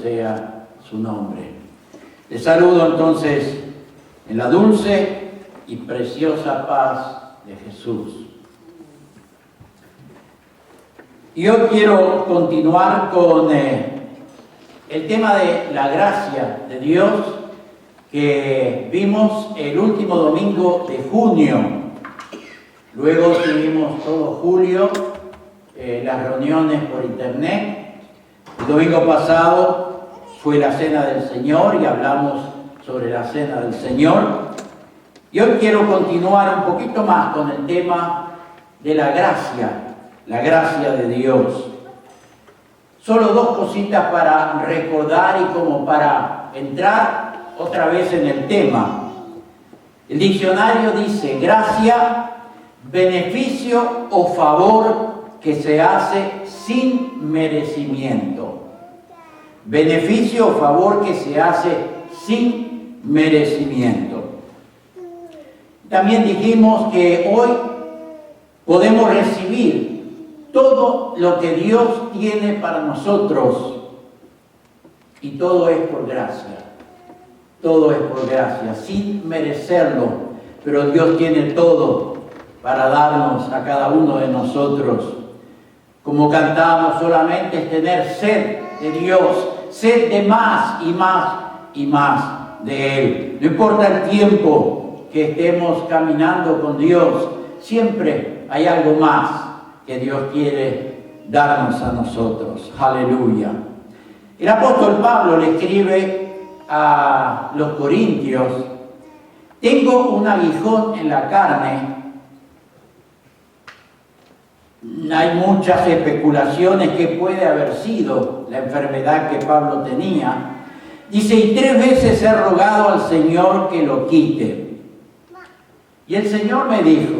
sea su nombre. Les saludo entonces en la dulce y preciosa paz de Jesús. Y hoy quiero continuar con el tema de la gracia de Dios que vimos el último domingo de junio. Luego tuvimos todo julio las reuniones por internet. El domingo pasado fue la Cena del Señor y hablamos sobre la Cena del Señor. Y hoy quiero continuar un poquito más con el tema de la gracia de Dios. Solo dos cositas para recordar y como para entrar otra vez en el tema. El diccionario dice gracia, beneficio o favor que se hace sin merecimiento. Beneficio o favor que se hace sin merecimiento. También dijimos que hoy podemos recibir todo lo que Dios tiene para nosotros y todo es por gracia. Todo es por gracia, sin merecerlo, pero Dios tiene todo para darnos a cada uno de nosotros. Como cantamos, solamente es tener sed de Dios, sed de más y más y más de Él. No importa el tiempo que estemos caminando con Dios, siempre hay algo más que Dios quiere darnos a nosotros. Aleluya. El apóstol Pablo le escribe a los corintios: tengo un aguijón en la carne. Hay muchas especulaciones que puede haber sido la enfermedad que Pablo tenía. Dice, y 3 veces he rogado al Señor que lo quite. Y el Señor me dijo,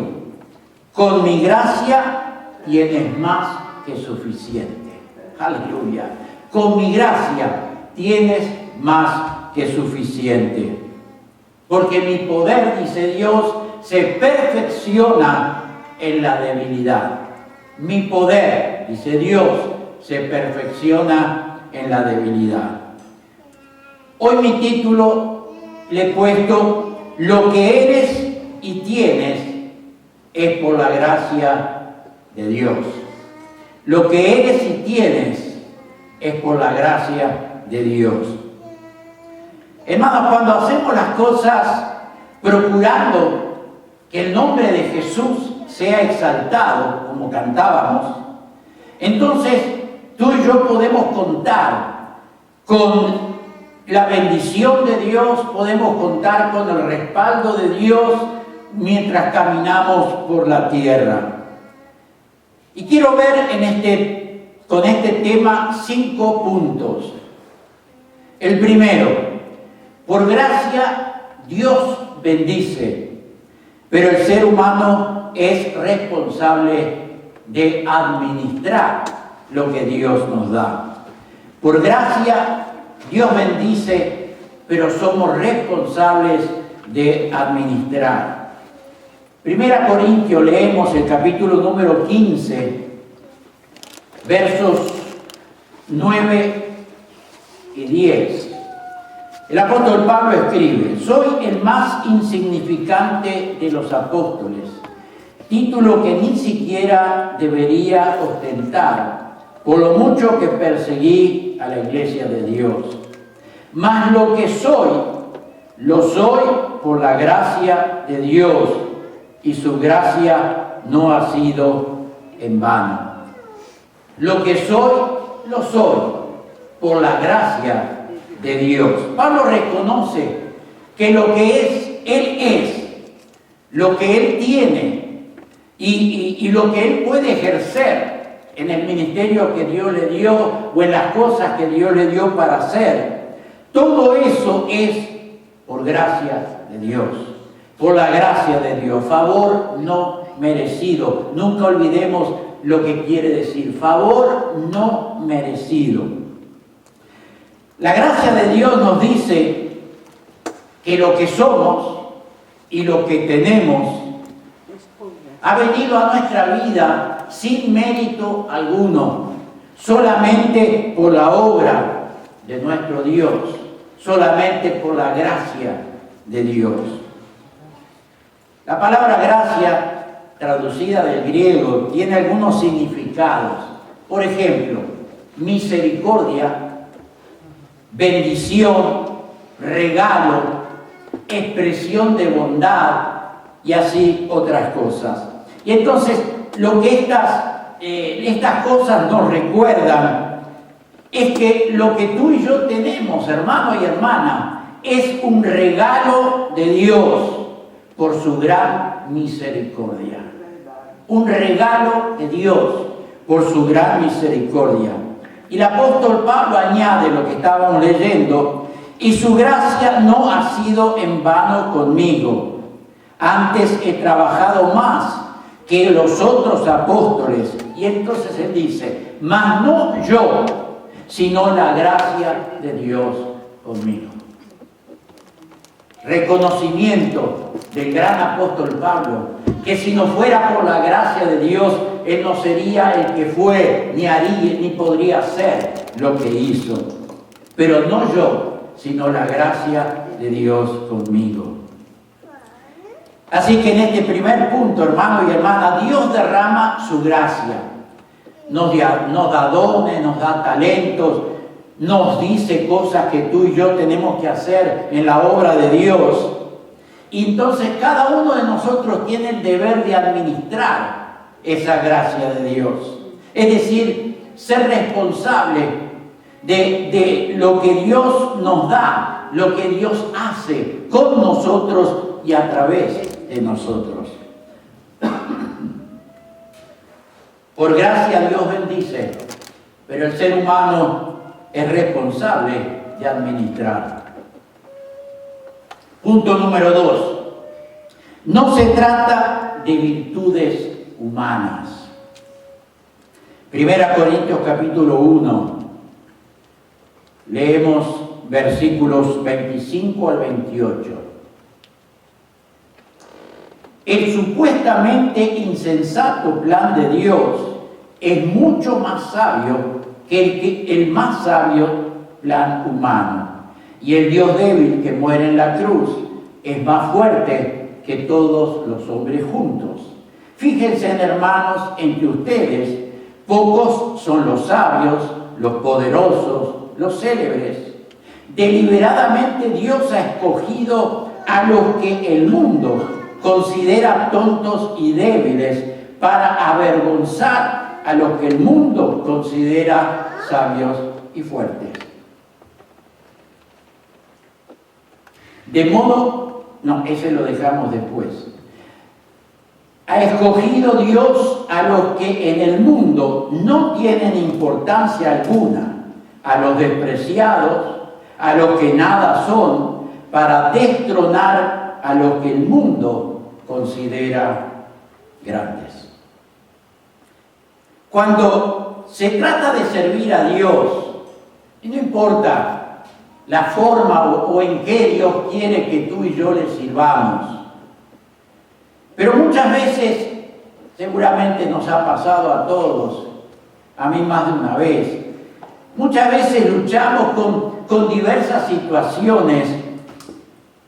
con mi gracia tienes más que suficiente. Aleluya. Con mi gracia tienes más que suficiente. Porque mi poder, dice Dios, se perfecciona en la debilidad. Mi poder, dice Dios, se perfecciona en la debilidad. Hoy mi título le he puesto, lo que eres y tienes es por la gracia de Dios. Lo que eres y tienes es por la gracia de Dios. Hermanos, cuando hacemos las cosas procurando que el nombre de Jesús sea exaltado, como cantábamos, entonces tú y yo podemos contar con la bendición de Dios, podemos contar con el respaldo de Dios mientras caminamos por la tierra. Y quiero ver con este tema 5 puntos. El primero, por gracia Dios bendice, pero el ser humano es responsable de administrar lo que Dios nos da. Por gracia Dios bendice, pero somos responsables de administrar. Primera Corintios, leemos el capítulo número 15, versos 9 y 10. El apóstol Pablo escribe, soy el más insignificante de los apóstoles, título que ni siquiera debería ostentar, por lo mucho que perseguí a la iglesia de Dios. Mas lo que soy, lo soy por la gracia de Dios, y su gracia no ha sido en vano. Lo que soy, lo soy por la gracia de Dios. Pablo reconoce que lo que Él es, lo que Él tiene y lo que Él puede ejercer en el ministerio que Dios le dio o en las cosas que Dios le dio para hacer. Todo eso es por gracia de Dios, por la gracia de Dios, favor no merecido. Nunca olvidemos lo que quiere decir, favor no merecido. La gracia de Dios nos dice que lo que somos y lo que tenemos ha venido a nuestra vida sin mérito alguno, solamente por la obra de nuestro Dios, solamente por la gracia de Dios. La palabra gracia, traducida del griego, tiene algunos significados. Por ejemplo, misericordia, bendición, regalo, expresión de bondad y así otras cosas. Y entonces lo que estas cosas nos recuerdan es que lo que tú y yo tenemos, hermano y hermana, es un regalo de Dios por su gran misericordia. Un regalo de Dios por su gran misericordia. Y el apóstol Pablo añade lo que estábamos leyendo: y su gracia no ha sido en vano conmigo. Antes he trabajado más que los otros apóstoles. Y entonces él dice: mas no yo, sino la gracia de Dios conmigo. Reconocimiento del gran apóstol Pablo, que si no fuera por la gracia de Dios, él no sería el que fue, ni haría, ni podría hacer lo que hizo. Pero no yo, sino la gracia de Dios conmigo. Así que en este primer punto, hermano y hermana, Dios derrama su gracia. Nos da dones, nos da talentos, nos dice cosas que tú y yo tenemos que hacer en la obra de Dios. Y entonces cada uno de nosotros tiene el deber de administrar esa gracia de Dios. Es decir, ser responsable de lo que Dios nos da, lo que Dios hace con nosotros y a través de nosotros. Por gracia Dios bendice, pero el ser humano es responsable de administrar. Punto número 2. No se trata de virtudes humanas. 1 Corintios capítulo 1. Leemos versículos 25 al 28. El supuestamente insensato plan de Dios es mucho más sabio que el más sabio plan humano. Y el Dios débil que muere en la cruz es más fuerte que todos los hombres juntos. Fíjense, hermanos, entre ustedes, pocos son los sabios, los poderosos, los célebres. Deliberadamente Dios ha escogido a los que el mundo considera tontos y débiles para avergonzar a los que el mundo considera sabios y fuertes. De modo, no, ese lo dejamos después. Ha escogido Dios a los que en el mundo no tienen importancia alguna, a los despreciados, a los que nada son, para destronar a los que el mundo considera grandes. Cuando se trata de servir a Dios, y no importa la forma o en qué Dios quiere que tú y yo le sirvamos, pero muchas veces, seguramente nos ha pasado a todos, a mí más de una vez, muchas veces luchamos con diversas situaciones,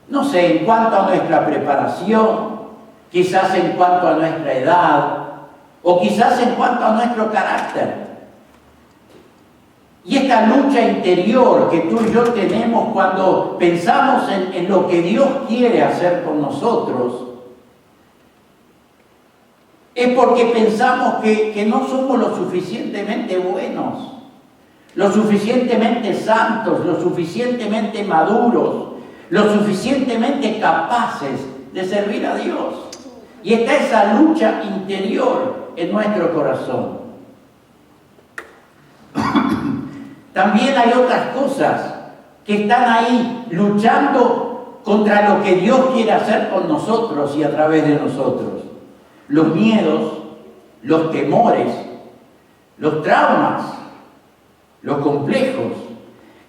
no sé, en cuanto a nuestra preparación, quizás en cuanto a nuestra edad, o quizás en cuanto a nuestro carácter. Y esta lucha interior que tú y yo tenemos cuando pensamos en lo que Dios quiere hacer con nosotros, es porque pensamos que no somos lo suficientemente buenos, lo suficientemente santos, lo suficientemente maduros, lo suficientemente capaces de servir a Dios. Y está esa lucha interior en nuestro corazón. También hay otras cosas que están ahí luchando contra lo que Dios quiere hacer con nosotros y a través de nosotros. Los miedos, los temores, los traumas, los complejos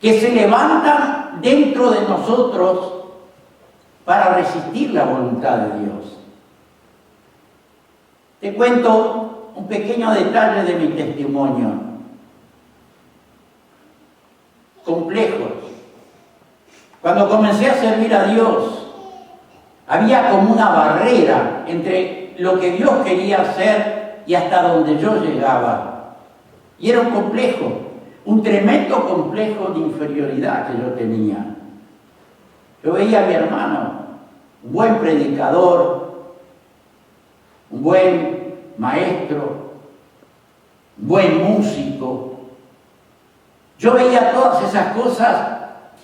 que se levantan dentro de nosotros para resistir la voluntad de Dios. Te cuento un pequeño detalle de mi testimonio. complejos. Cuando comencé a servir a Dios, había como una barrera entre lo que Dios quería hacer y hasta donde yo llegaba. Y era un complejo, un tremendo complejo de inferioridad que yo tenía. Yo veía a mi hermano, un buen predicador, un buen maestro, un buen músico. Yo veía todas esas cosas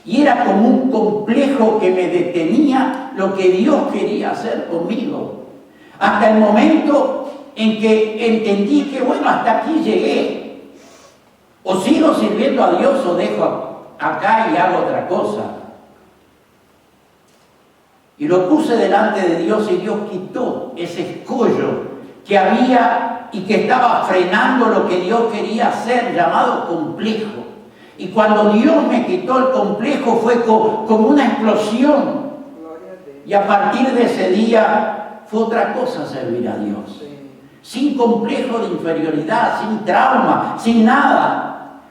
y era como un complejo que me detenía lo que Dios quería hacer conmigo. Hasta el momento en que entendí que, bueno, hasta aquí llegué. O sigo sirviendo a Dios o dejo acá y hago otra cosa. Y lo puse delante de Dios y Dios quitó ese escollo que había y que estaba frenando lo que Dios quería hacer, llamado complejo. Y cuando Dios me quitó el complejo fue como una explosión. Y a partir de ese día fue otra cosa servir a Dios. Sin complejo de inferioridad, sin trauma, sin nada.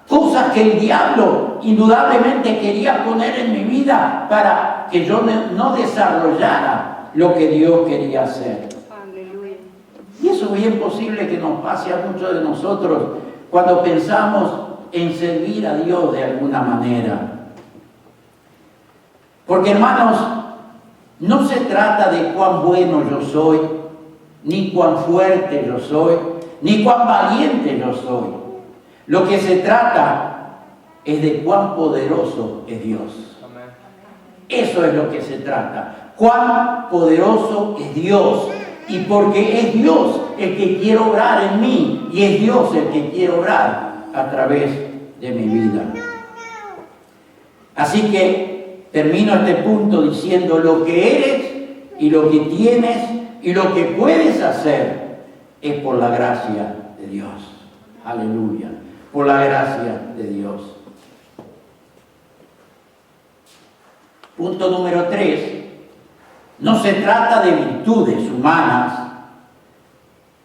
Cosas que el diablo indudablemente quería poner en mi vida para que yo no desarrollara lo que Dios quería hacer. Aleluya. Y eso es bien posible que nos pase a muchos de nosotros cuando pensamos en servir a Dios de alguna manera. Porque, hermanos, no se trata de cuán bueno yo soy, ni cuán fuerte yo soy, ni cuán valiente yo soy. Lo que se trata es de cuán poderoso es Dios. Amén. Eso es lo que se trata. Cuán poderoso es Dios. Y porque es Dios el que quiere obrar en mí y es Dios el que quiere obrar a través de mi vida. Así que termino este punto diciendo: lo que eres y lo que tienes y lo que puedes hacer es por la gracia de Dios. Aleluya. Por la gracia de Dios. Punto número 3. No se trata de virtudes humanas.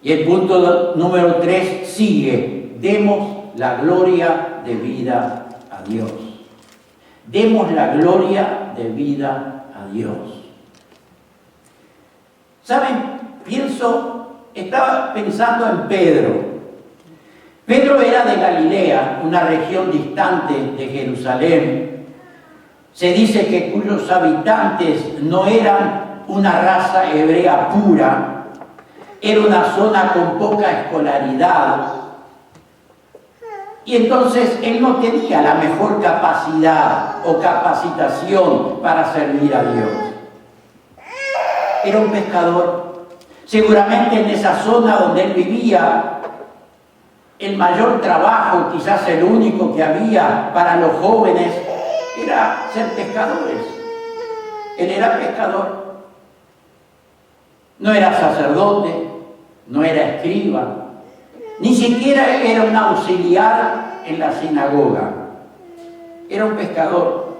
Y el punto número 3 sigue: demos la gloria de vida a Dios. Demos la gloria de vida a Dios. ¿Saben? Estaba pensando en Pedro. Pedro era de Galilea, una región distante de Jerusalén. Se dice que cuyos habitantes no eran una raza hebrea pura, era una zona con poca escolaridad. Y entonces él no tenía la mejor capacidad o capacitación para servir a Dios. Era un pescador. Seguramente en esa zona donde él vivía, el mayor trabajo, quizás el único que había para los jóvenes, era ser pescadores. Él era pescador. No era sacerdote, no era escriba, ni siquiera era un auxiliar en la sinagoga. Era un pescador.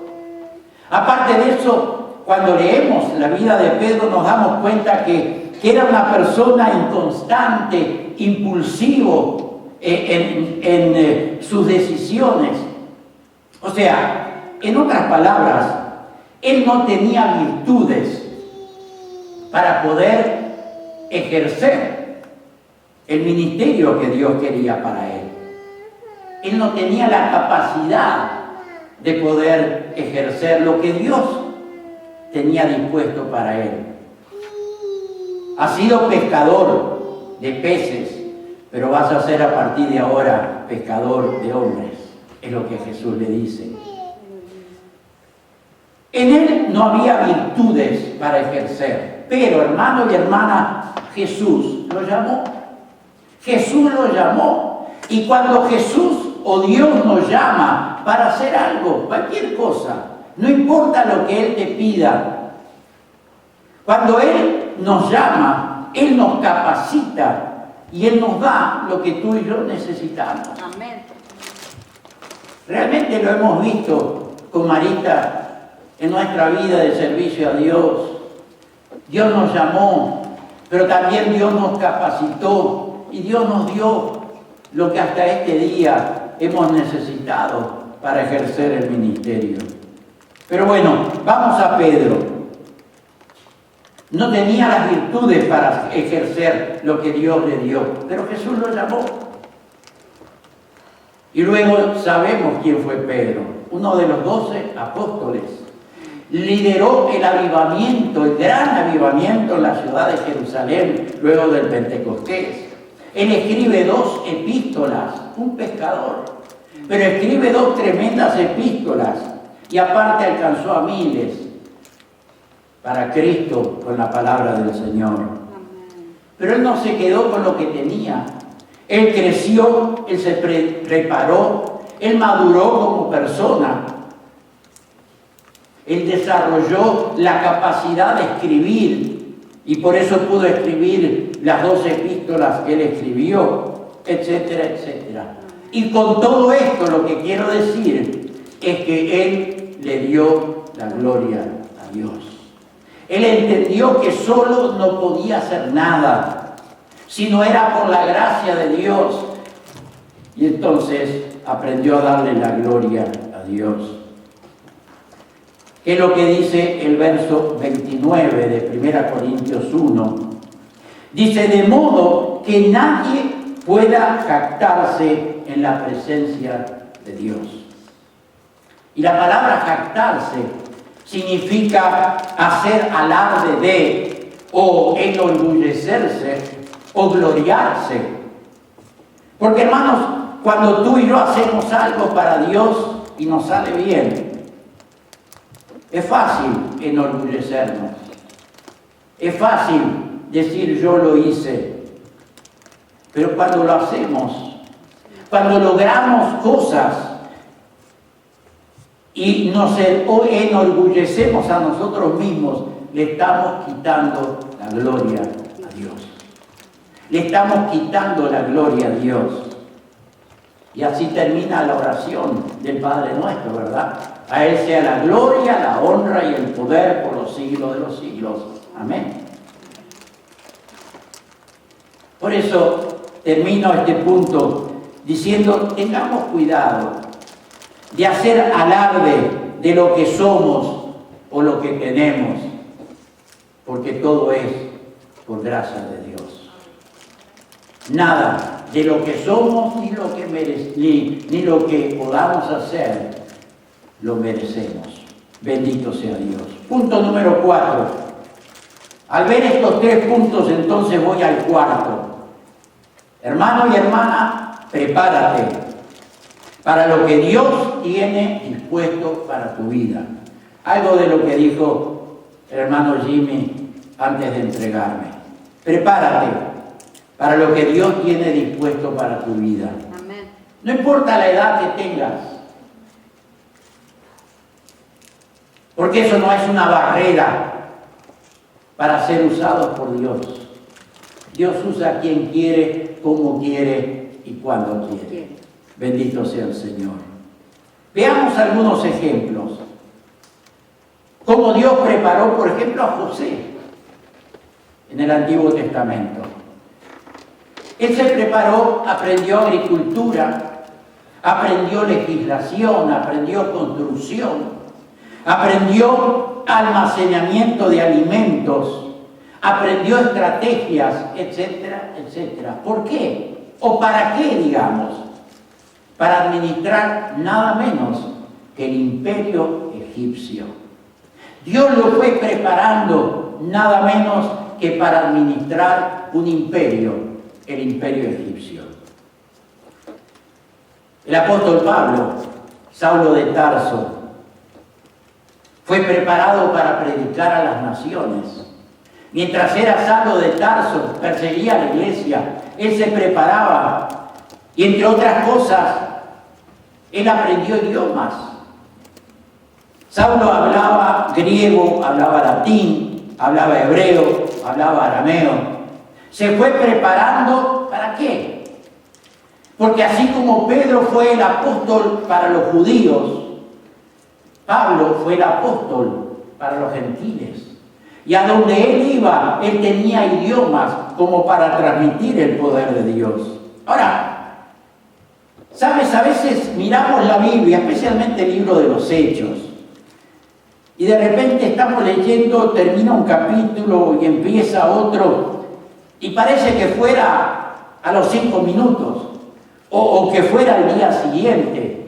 Aparte de eso, cuando leemos la vida de Pedro nos damos cuenta que era una persona inconstante, impulsivo en sus decisiones. O sea, en otras palabras, él no tenía virtudes para poder ejercer el ministerio que Dios quería para él. Él no tenía la capacidad de poder ejercer lo que Dios tenía dispuesto para él. Ha sido pescador de peces, pero vas a ser a partir de ahora pescador de hombres. Es lo que Jesús le dice. En él no había virtudes para ejercer, pero, hermano y hermana, Jesús lo llamó. Jesús lo llamó. Y cuando Jesús o Dios nos llama para hacer algo, cualquier cosa, no importa lo que Él te pida, cuando Él nos llama, Él nos capacita y Él nos da lo que tú y yo necesitamos. Amén. Realmente lo hemos visto con Marita en nuestra vida de servicio a Dios. Dios nos llamó, pero también Dios nos capacitó y Dios nos dio lo que hasta este día hemos necesitado para ejercer el ministerio. Pero bueno, vamos a Pedro. No tenía las virtudes para ejercer lo que Dios le dio, pero Jesús lo llamó. Y luego sabemos quién fue Pedro, uno de los 12 apóstoles. Lideró el avivamiento, el gran avivamiento en la ciudad de Jerusalén, luego del Pentecostés. Él escribe 2 epístolas, un pescador, pero escribe 2 tremendas epístolas y aparte alcanzó a miles para Cristo con la palabra del Señor. Pero él no se quedó con lo que tenía. Él creció, él se preparó, él maduró como persona. Él desarrolló la capacidad de escribir y por eso pudo escribir las 2 epístolas que él escribió, etcétera, etcétera. Y con todo esto lo que quiero decir es que él le dio la gloria a Dios. Él entendió que solo no podía hacer nada, sino era por la gracia de Dios. Y entonces aprendió a darle la gloria a Dios. ¿Qué es lo que dice el verso 29 de 1 Corintios 1? Dice, de modo que nadie pueda jactarse en la presencia de Dios. Y la palabra jactarse significa hacer alarde de, o enorgullecerse, o gloriarse. Porque hermanos, cuando tú y yo hacemos algo para Dios y nos sale bien, es fácil enorgullecernos. Es fácil decir yo lo hice. Pero cuando lo hacemos, cuando logramos cosas y nos enorgullecemos a nosotros mismos, le estamos quitando la gloria a Dios. Le estamos quitando la gloria a Dios. Y así termina la oración del Padre Nuestro, ¿verdad? A Él sea la gloria, la honra y el poder por los siglos de los siglos. Amén. Por eso termino este punto diciendo, tengamos cuidado de hacer alarde de lo que somos o lo que tenemos, porque todo es por gracia de Dios. Nada de lo que somos ni lo que ni lo que podamos hacer lo merecemos. Bendito sea Dios. Punto número 4. Al ver estos 3 puntos, entonces voy al 4. Hermano y hermana, prepárate para lo que Dios tiene dispuesto para tu vida. Algo de lo que dijo el hermano Jimmy antes de entregarme. Prepárate para lo que Dios tiene dispuesto para tu vida. Amén. No importa la edad que tengas, porque eso no es una barrera para ser usados por Dios. Dios usa a quien quiere, como quiere y cuando quiere. Bendito sea el Señor. Veamos algunos ejemplos. Cómo Dios preparó, por ejemplo, a José en el Antiguo Testamento. Él se preparó, aprendió agricultura, aprendió legislación, aprendió construcción, aprendió almacenamiento de alimentos, aprendió estrategias, etcétera, etcétera. ¿Por qué? ¿O para qué, digamos? Para administrar nada menos que el imperio egipcio. Dios lo fue preparando nada menos que para administrar un imperio, el imperio egipcio. El apóstol Pablo, Saulo de Tarso, fue preparado para predicar a las naciones. Mientras era Saulo de Tarso, perseguía a la iglesia, él se preparaba y entre otras cosas, él aprendió idiomas. Saulo hablaba griego, hablaba latín, hablaba hebreo, hablaba arameo. Se fue preparando, ¿para qué? Porque así como Pedro fue el apóstol para los judíos, Pablo fue el apóstol para los gentiles. Y a donde él iba, él tenía idiomas como para transmitir el poder de Dios. Ahora, Sabes, a veces miramos la Biblia, especialmente el libro de los Hechos, y de repente estamos leyendo, termina un capítulo y empieza otro, y parece que fuera a los 5 minutos, o que fuera al día siguiente,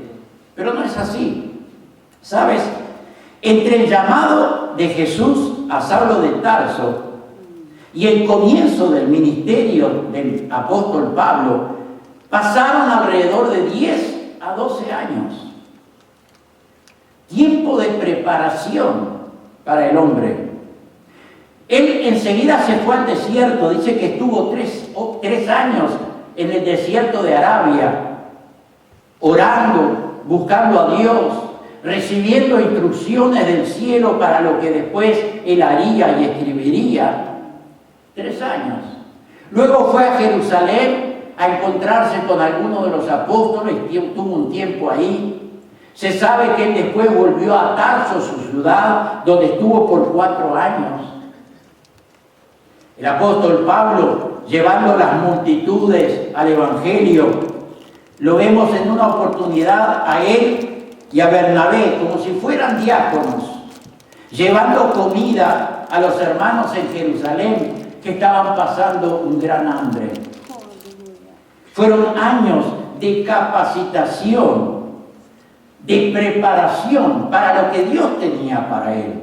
pero no es así. ¿Sabes? Entre el llamado de Jesús a Saulo de Tarso y el comienzo del ministerio del apóstol Pablo, pasaron alrededor de 10 a 12 años. Tiempo de preparación para el hombre. Él enseguida se fue al desierto, dice que estuvo 3 años en el desierto de Arabia, orando, buscando a Dios, recibiendo instrucciones del cielo para lo que después él haría y escribiría. 3 años. Luego fue a Jerusalén a encontrarse con algunos de los apóstoles, tuvo un tiempo ahí. Se sabe que él después volvió a Tarso, su ciudad, donde estuvo por 4 años. El apóstol Pablo, llevando las multitudes al Evangelio, lo vemos en una oportunidad a él y a Bernabé, como si fueran diáconos, llevando comida a los hermanos en Jerusalén que estaban pasando un gran hambre. Fueron años de capacitación, de preparación para lo que Dios tenía para él,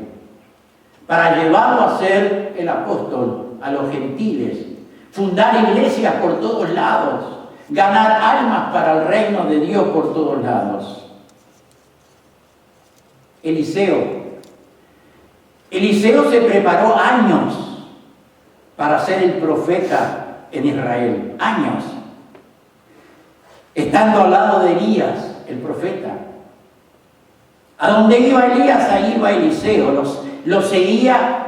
para llevarlo a ser el apóstol a los gentiles, fundar iglesias por todos lados, ganar almas para el reino de Dios por todos lados. Eliseo se preparó años para ser el profeta en Israel, años, estando al lado de Elías, el profeta. A donde iba Elías, ahí iba Eliseo, lo seguía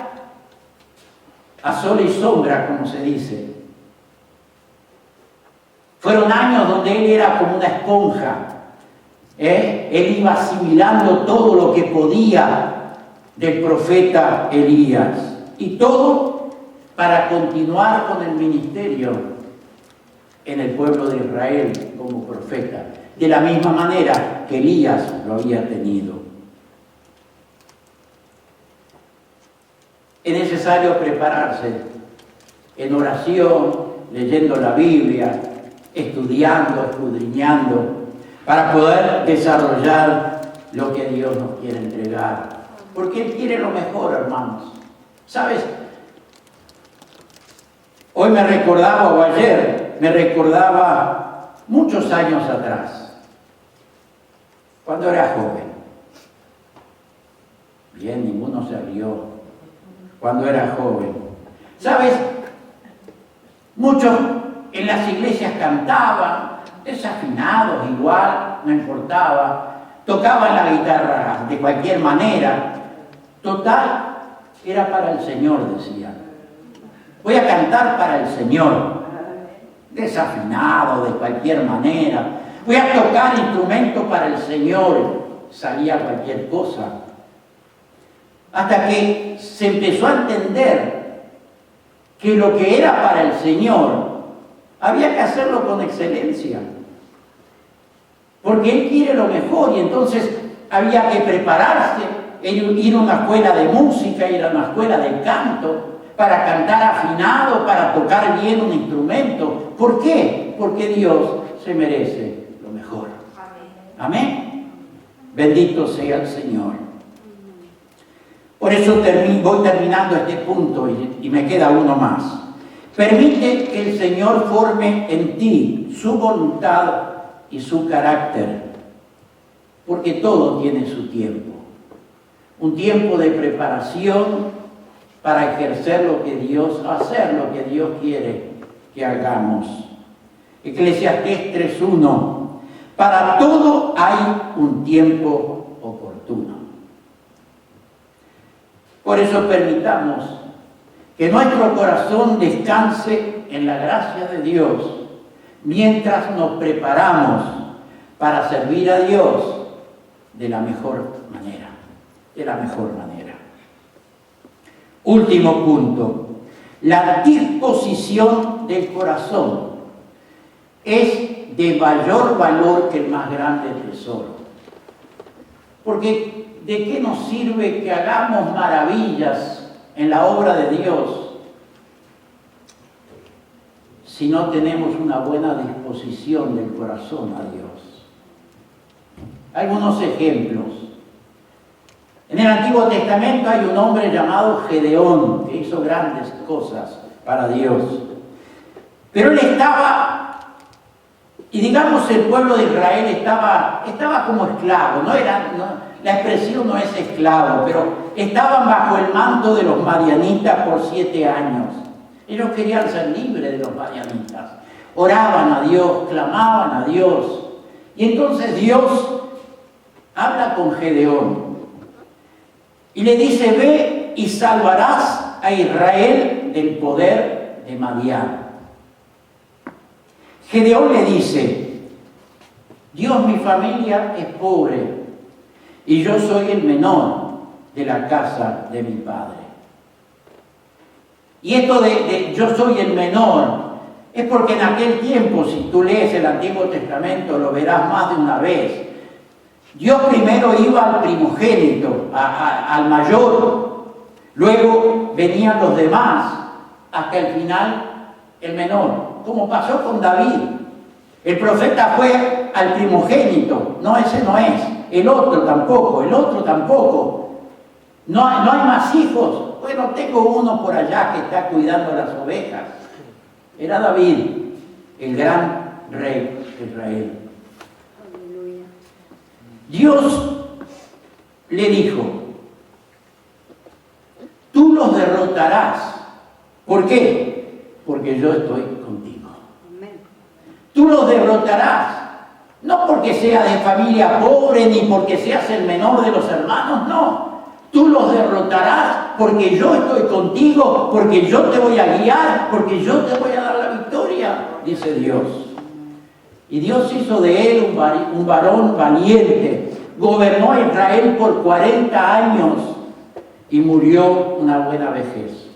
a sol y sombra, como se dice. Fueron años donde él era como una esponja. Él iba asimilando todo lo que podía del profeta Elías. Y todo para continuar con el ministerio en el pueblo de Israel como profeta, de la misma manera que Elías lo había tenido. Es necesario prepararse en oración, leyendo la Biblia, estudiando, escudriñando, para poder desarrollar lo que Dios nos quiere entregar. Porque Él quiere lo mejor, hermanos. ¿Sabes? Hoy me recordaba, o ayer, me recordaba muchos años atrás, cuando era joven. Bien, ninguno se rió. Cuando era joven. ¿Sabes? Muchos en las iglesias cantaban, desafinados igual, no importaba, tocaban la guitarra de cualquier manera. Total, era para el Señor, decían. Voy a cantar para el Señor. Desafinado de cualquier manera. Voy a tocar instrumentos para el Señor. Salía cualquier cosa. Hasta que se empezó a entender que lo que era para el Señor había que hacerlo con excelencia. Porque Él quiere lo mejor y entonces había que prepararse, ir a una escuela de música, ir a una escuela de canto, para cantar afinado, para tocar bien un instrumento. ¿Por qué? Porque Dios se merece lo mejor. Amén. Bendito sea el Señor. Por eso voy terminando este punto y me queda uno más. Permite que el Señor forme en ti su voluntad y su carácter, porque todo tiene su tiempo. Un tiempo de preparación para ejercer lo que Dios, hacer lo que Dios quiere que hagamos. Eclesiastés 3:1. Para todo hay un tiempo oportuno. Por eso permitamos que nuestro corazón descanse en la gracia de Dios mientras nos preparamos para servir a Dios de la mejor manera. De la mejor manera. Último punto. La disposición del corazón es de mayor valor que el más grande tesoro. Porque ¿de qué nos sirve que hagamos maravillas en la obra de Dios si no tenemos una buena disposición del corazón a Dios? Algunos ejemplos. En el Antiguo Testamento hay un hombre llamado Gedeón que hizo grandes cosas para Dios. Pero él estaba, y digamos el pueblo de Israel estaba como esclavo, la expresión no es esclavo, pero estaban bajo el manto de los madianitas por 7 años. Ellos querían ser libres de los madianitas. Oraban a Dios, clamaban a Dios. Y entonces Dios habla con Gedeón y le dice: ve y salvarás a Israel del poder de Madián. Gedeón le dice: Dios, mi familia es pobre y yo soy el menor de la casa de mi padre. Y esto de yo soy el menor es porque en aquel tiempo, si tú lees el Antiguo Testamento, lo verás más de una vez. Dios primero iba al primogénito, al mayor, luego venían los demás, hasta el final el menor, como pasó con David. El profeta fue al primogénito, no, ese no es, el otro tampoco. No hay más hijos. Bueno, tengo uno por allá que está cuidando las ovejas. Era David, el gran rey de Israel. Aleluya. Dios le dijo: tú los derrotarás. ¿Por qué? Porque yo estoy contigo. Amén. Tú los derrotarás. No porque seas de familia pobre ni porque seas el menor de los hermanos, no. Tú los derrotarás porque yo estoy contigo, porque yo te voy a guiar, porque yo te voy a dar la victoria, dice Dios. Y Dios hizo de él un varón valiente. Gobernó a Israel por 40 años y murió una buena vejez.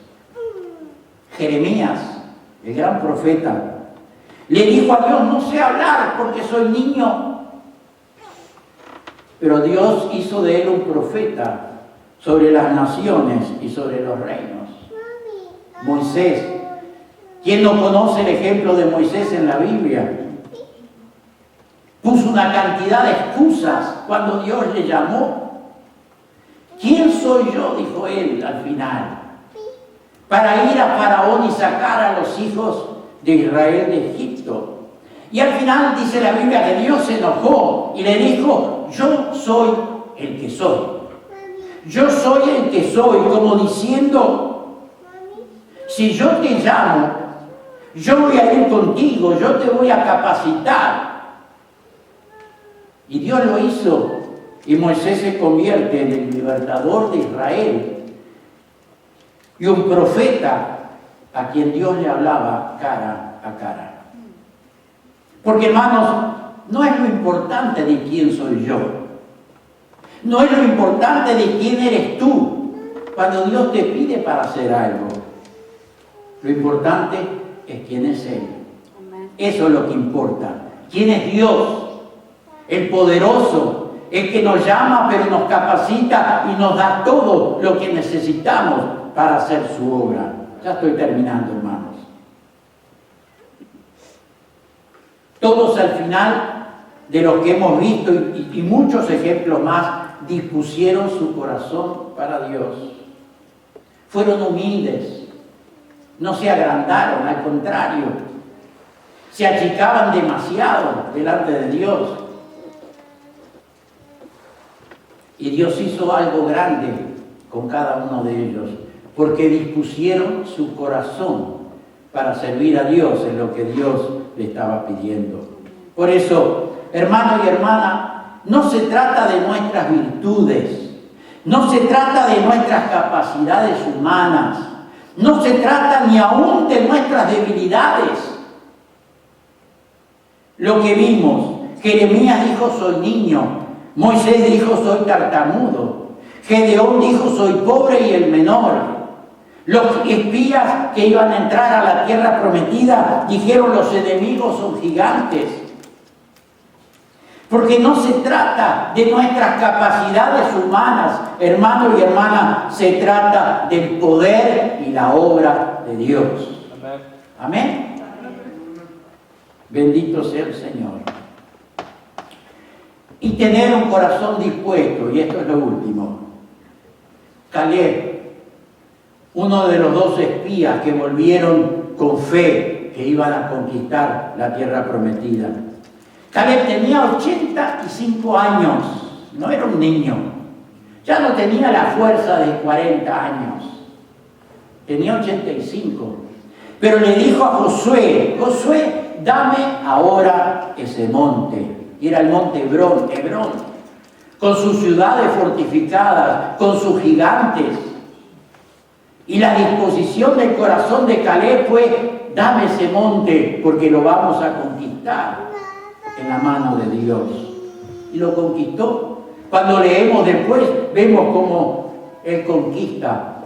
Jeremías, el gran profeta, le dijo a Dios: no sé hablar porque soy niño. Pero Dios hizo de él un profeta sobre las naciones y sobre los reinos. Moisés, ¿quién no conoce el ejemplo de Moisés en la Biblia? Puso una cantidad de excusas cuando Dios le llamó. ¿Quién soy yo?, dijo él al final, para ir a Faraón y sacar a los hijos de Israel de Egipto. Y al final dice la Biblia que Dios se enojó y le dijo: yo soy el que soy. Yo soy el que soy, como diciendo: si yo te llamo, yo voy a ir contigo, yo te voy a capacitar. Y Dios lo hizo, y Moisés se convierte en el libertador de Israel y un profeta a quien Dios le hablaba cara a cara. Porque, hermanos, no es lo importante de quién soy yo. No es lo importante de quién eres tú cuando Dios te pide para hacer algo. Lo importante es quién es Él. Eso es lo que importa. ¿Quién es Dios? El poderoso, el que nos llama pero nos capacita y nos da todo lo que necesitamos para hacer su obra. Ya estoy terminando, hermanos. Todos al final de lo que hemos visto y muchos ejemplos más, dispusieron su corazón para Dios. Fueron humildes, no se agrandaron, al contrario, se achicaban demasiado delante de Dios. Y Dios hizo algo grande con cada uno de ellos, porque dispusieron su corazón para servir a Dios en lo que Dios le estaba pidiendo. Por eso, hermano y hermana, no se trata de nuestras virtudes, no se trata de nuestras capacidades humanas, no se trata ni aún de nuestras debilidades. Lo que vimos, Jeremías dijo: soy niño. Moisés dijo: soy tartamudo. Gedeón dijo: soy pobre y el menor. Los espías que iban a entrar a la tierra prometida dijeron: los enemigos son gigantes. Porque no se trata de nuestras capacidades humanas, hermano y hermana, se trata del poder y la obra de Dios. Amén. Bendito sea el Señor. Y tener un corazón dispuesto, y esto es lo último. Caleb, uno de los 2 espías que volvieron con fe, que iban a conquistar la tierra prometida. Caleb tenía 85 años, no era un niño, ya no tenía la fuerza de 40 años, tenía 85. Pero le dijo a Josué: Josué, dame ahora ese monte. Y era el monte Hebrón, con sus ciudades fortificadas, con sus gigantes. Y la disposición del corazón de Caleb fue: dame ese monte, porque lo vamos a conquistar en la mano de Dios. Y lo conquistó. Cuando leemos después, vemos cómo él conquista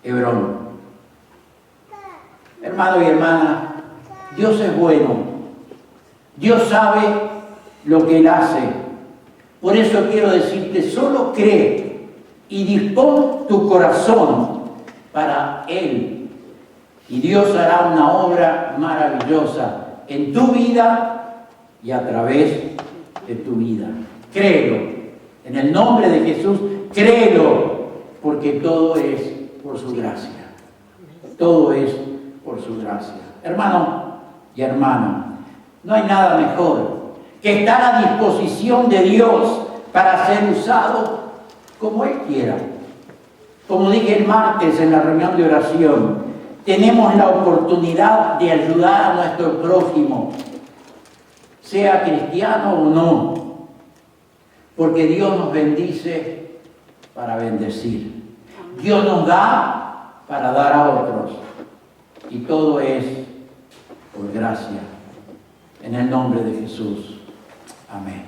Hebrón. Hermano y hermana, Dios es bueno. Dios sabe lo que Él hace. Por eso quiero decirte: solo cree y dispón tu corazón para Él. Y Dios hará una obra maravillosa en tu vida y a través de tu vida. Créelo. En el nombre de Jesús, créelo, porque todo es por su gracia. Todo es por su gracia. Hermano y hermana, no hay nada mejor que estar a disposición de Dios para ser usado como Él quiera. Como dije el martes en la reunión de oración, tenemos la oportunidad de ayudar a nuestro prójimo, sea cristiano o no, porque Dios nos bendice para bendecir. Dios nos da para dar a otros. Y todo es por gracia. En el nombre de Jesús. Amén.